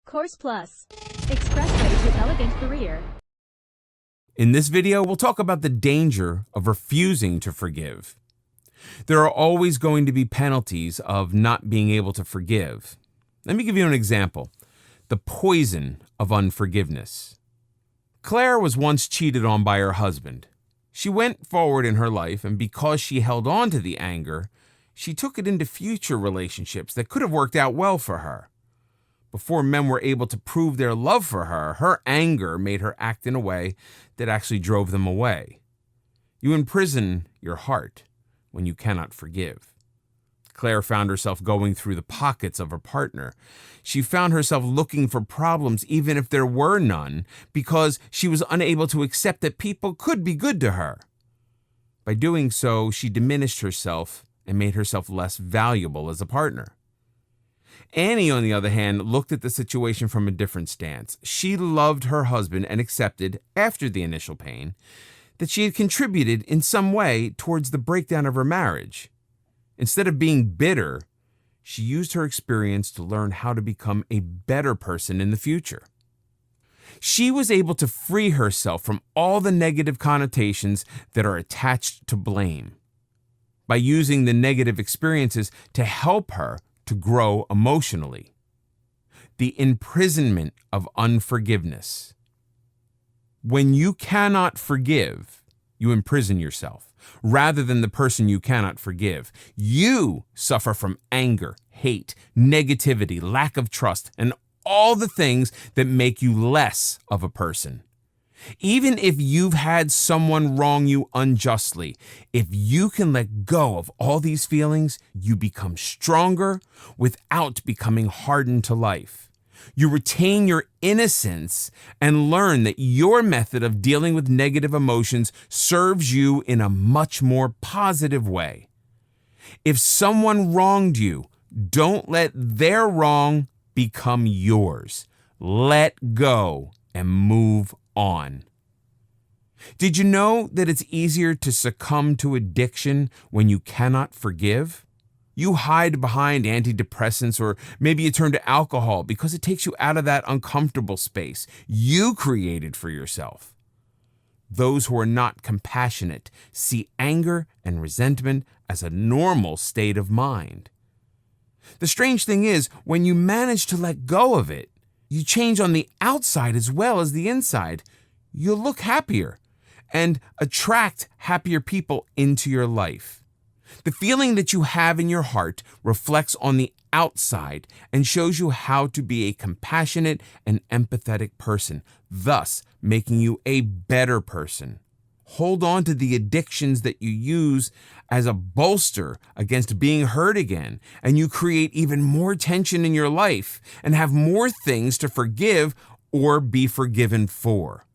Course Plus. Expressway to elegant career. In this video, we'll talk about the danger of refusing to forgive. There are always going to be penalties of not being able to forgive. Let me give you an example. The poison of unforgiveness. Claire was once cheated on by her husband. She went forward in her life, and because she held on to the anger, she took it into future relationships that could have worked out well for her. Before men were able to prove their love for her, her anger made her act in a way that actually drove them away. You imprison your heart when you cannot forgive. Claire found herself going through the pockets of her partner. She found herself looking for problems even if there were none, because she was unable to accept that people could be good to her. By doing so, she diminished herself and made herself less valuable as a partner. Annie, on the other hand, looked at the situation from a different stance. She loved her husband and accepted, after the initial pain, that she had contributed in some way towards the breakdown of her marriage. Instead of being bitter, she used her experience to learn how to become a better person in the future. She was able to free herself from all the negative connotations that are attached to blame by using the negative experiences to help her to grow emotionally. The imprisonment of unforgiveness. When you cannot forgive, you imprison yourself, rather than the person you cannot forgive. You suffer from anger, hate, negativity, lack of trust, and all the things that make you less of a person. Even if you've had someone wrong you unjustly, if you can let go of all these feelings, you become stronger without becoming hardened to life. You retain your innocence and learn that your method of dealing with negative emotions serves you in a much more positive way. If someone wronged you, don't let their wrong become yours. Let go and move on. Did you know that it's easier to succumb to addiction when you cannot forgive? You hide behind antidepressants, or maybe you turn to alcohol because it takes you out of that uncomfortable space you created for yourself. Those who are not compassionate see anger and resentment as a normal state of mind. The strange thing is, when you manage to let go of it, you change on the outside as well as the inside. You'll look happier and attract happier people into your life. The feeling that you have in your heart reflects on the outside and shows you how to be a compassionate and empathetic person, thus making you a better person. Hold on to the addictions that you use as a bolster against being hurt again, and you create even more tension in your life and have more things to forgive or be forgiven for.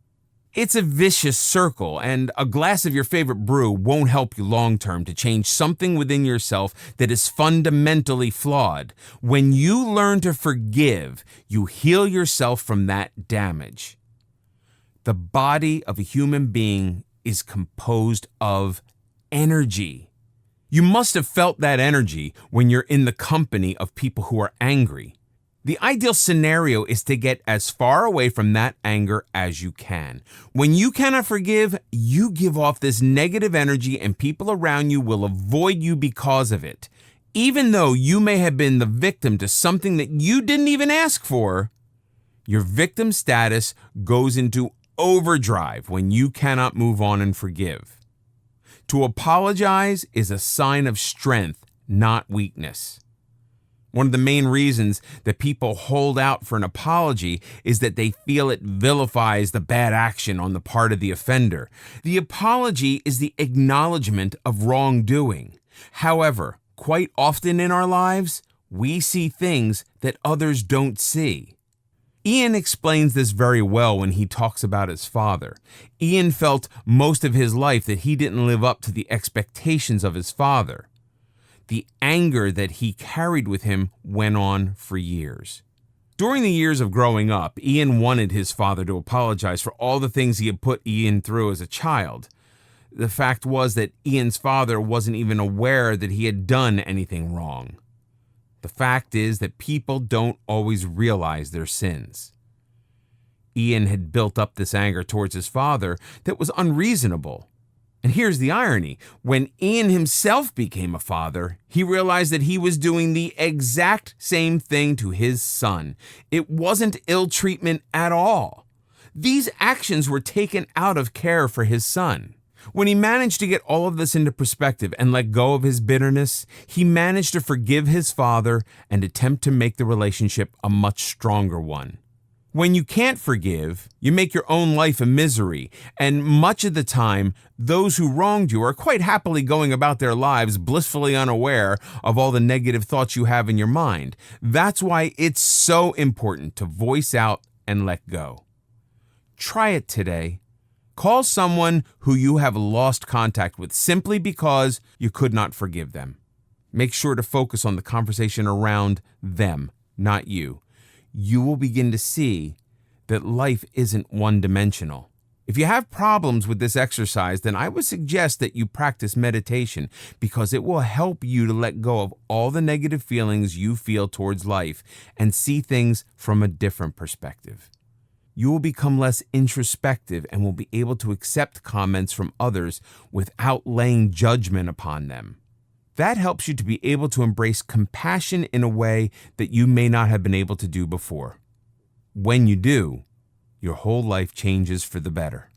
It's a vicious circle, and a glass of your favorite brew won't help you long-term to change something within yourself that is fundamentally flawed. When you learn to forgive, you heal yourself from that damage. The body of a human being is composed of energy. You must have felt that energy when you're in the company of people who are angry. The ideal scenario is to get as far away from that anger as you can. When you cannot forgive, you give off this negative energy, and people around you will avoid you because of it. Even though you may have been the victim to something that you didn't even ask for, your victim status goes into overdrive when you cannot move on and forgive. To apologize is a sign of strength, not weakness. One of the main reasons that people hold out for an apology is that they feel it vilifies the bad action on the part of the offender. The apology is the acknowledgement of wrongdoing. However, quite often in our lives, we see things that others don't see. Ian explains this very well when he talks about his father. Ian felt most of his life that he didn't live up to the expectations of his father. The anger that he carried with him went on for years. During the years of growing up, Ian wanted his father to apologize for all the things he had put Ian through as a child. The fact was that Ian's father wasn't even aware that he had done anything wrong. The fact is that people don't always realize their sins. Ian had built up this anger towards his father that was unreasonable. And here's the irony. When Ian himself became a father, he realized that he was doing the exact same thing to his son. It wasn't ill treatment at all. These actions were taken out of care for his son. When he managed to get all of this into perspective and let go of his bitterness, he managed to forgive his father and attempt to make the relationship a much stronger one. When you can't forgive, you make your own life a misery, and much of the time, those who wronged you are quite happily going about their lives blissfully unaware of all the negative thoughts you have in your mind. That's why it's so important to voice out and let go. Try it today. Call someone who you have lost contact with simply because you could not forgive them. Make sure to focus on the conversation around them, not you. You will begin to see that life isn't one-dimensional. If you have problems with this exercise, then I would suggest that you practice meditation because it will help you to let go of all the negative feelings you feel towards life and see things from a different perspective. You will become less introspective and will be able to accept comments from others without laying judgment upon them. That helps you to be able to embrace compassion in a way that you may not have been able to do before. When you do, your whole life changes for the better.